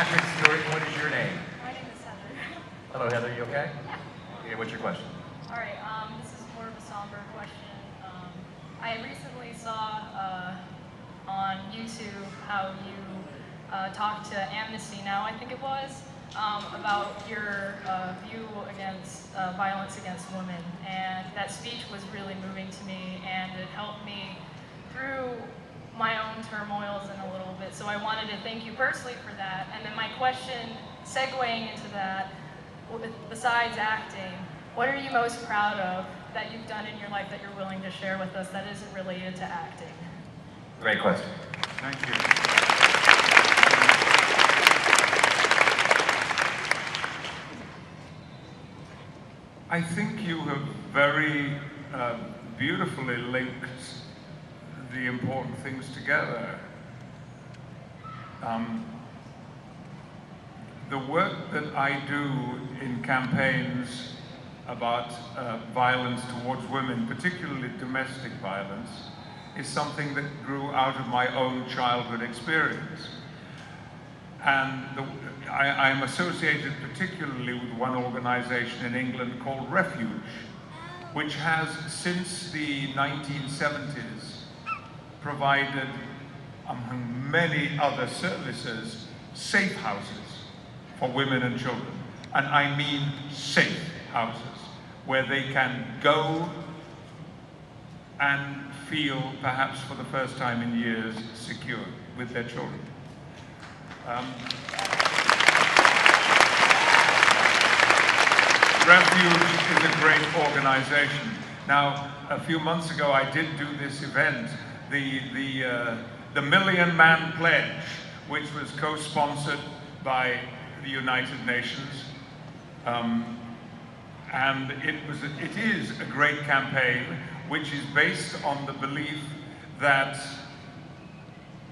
Patrick Stewart. What is your name? My name is Heather. Hello, Heather. You okay? Okay, what's your question? All right, this is more of a somber question. I recently saw on YouTube how you talked to Amnesty Now, I think it was, about your view against violence against women. And that speech was really moving to me, and it helped me through my own turmoils in a little bit. So I wanted to thank you personally for that. And then my question, segueing into that, besides acting, what are you most proud of that you've done in your life that you're willing to share with us that isn't related to acting? Great question. Thank you. I think you have very beautifully linked the important things together. The work that I do in campaigns about violence towards women, particularly domestic violence, is something that grew out of my own childhood experience. And I'm associated particularly with one organization in England called Refuge, which has, since the 1970s, provided, among many other services, safe houses for women and children. And I mean safe houses, where they can go and feel, perhaps for the first time in years, secure with their children. Refuge is a great organization. Now, a few months ago, I did do this event, the Million Man Pledge, which was co-sponsored by the United Nations. And it is a great campaign, which is based on the belief that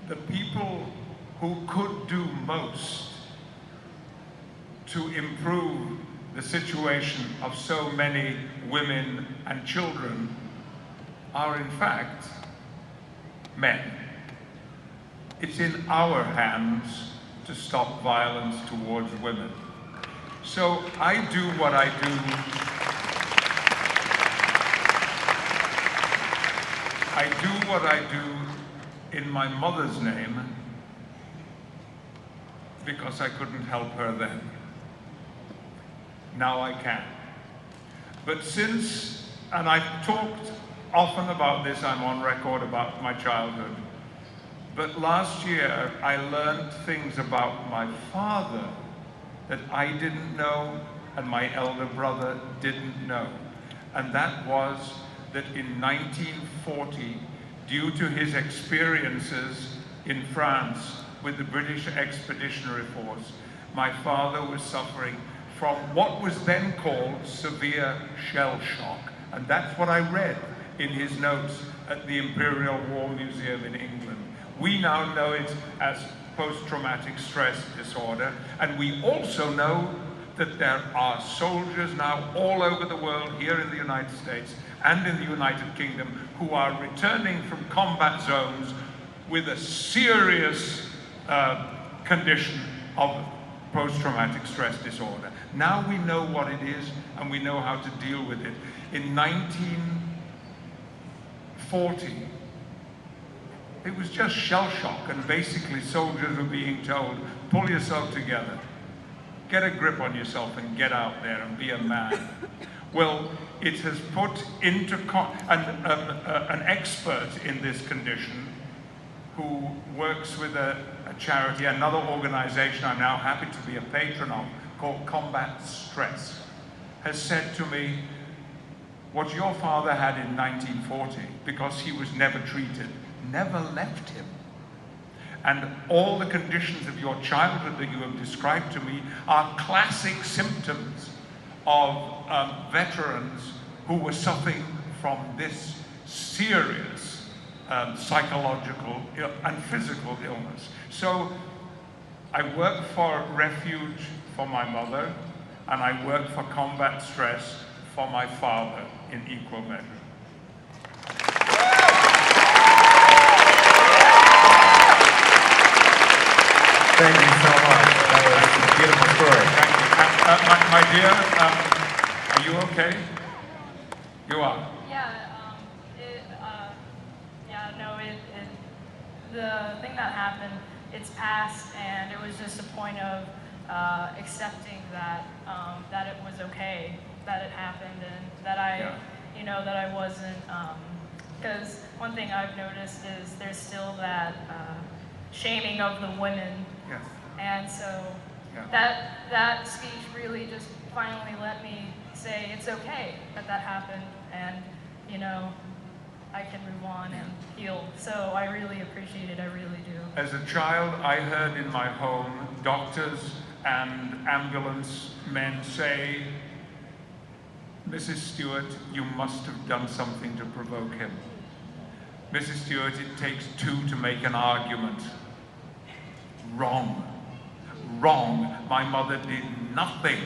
the people who could do most to improve the situation of so many women and children are in fact men. It's in our hands to stop violence towards women. So I do what I do. I do what I do in my mother's name because I couldn't help her then. Now I can. But since, and I've talked often about this, I'm on record about my childhood, but last year I learned things about my father that I didn't know and my elder brother didn't know. And that was that in 1940, due to his experiences in France with the British Expeditionary Force, my father was suffering from what was then called severe shell shock. And that's what I read in his notes at the Imperial War Museum in England. We now know it as post-traumatic stress disorder, and we also know that there are soldiers now all over the world, here in the United States and in the United Kingdom, who are returning from combat zones with a serious condition of post-traumatic stress disorder. Now we know what it is, and we know how to deal with it. In 1940, it was just shell shock, and basically soldiers were being told, pull yourself together, get a grip on yourself and get out there and be a man. Well, it has put into, an expert in this condition who works with a charity, another organization I'm now happy to be a patron of, called Combat Stress, has said to me, what your father had in 1940, because he was never treated, never left him. And all the conditions of your childhood that you have described to me are classic symptoms of veterans who were suffering from this serious psychological and physical illness. So I work for Refuge for my mother, and I work for Combat Stress for my father in equal measure. Thank you so much. Beautiful story. Thank you. My dear, are you okay? You are. The thing that happened, it's past, and it was just a point of accepting that that it was okay, that it happened, and that that I wasn't. Because one thing I've noticed is there's still that shaming of the women, Yes. and so Yeah. that speech really just finally let me say it's okay that happened, and I can move on and heal. So I really appreciate it, I really do. As a child, I heard in my home doctors and ambulance men say, Mrs. Stewart, you must have done something to provoke him. Mrs. Stewart, it takes two to make an argument. Wrong. Wrong. My mother did nothing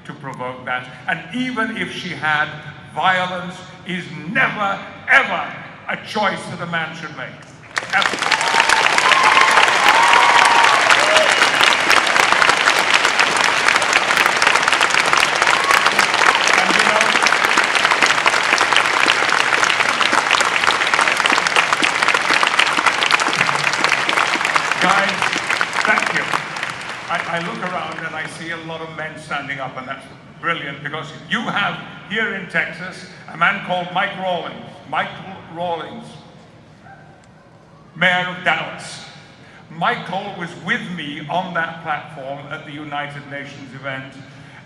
to provoke that. And even if she had, violence is never, ever a choice that a man should make. Ever. Guys, thank you. I look around and I see a lot of men standing up, and that's brilliant, because you have here in Texas a man called Michael Rawlings, Mayor of Dallas. Michael was with me on that platform at the United Nations event,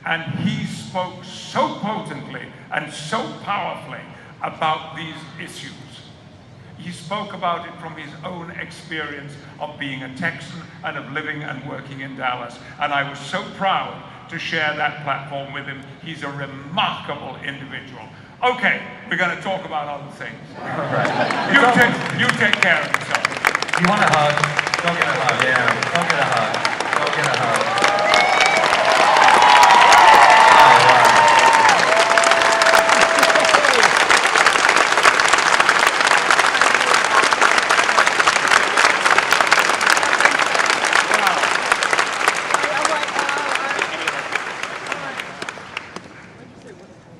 and he spoke so potently and so powerfully about these issues. He spoke about it from his own experience of being a Texan and of living and working in Dallas. And I was so proud to share that platform with him. He's a remarkable individual. Okay, we're going to talk about other things. Right. You take care of yourself. You want a hug? Go get a hug. Yeah. Go get a hug. Go get a hug.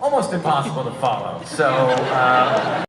Almost impossible to follow. So.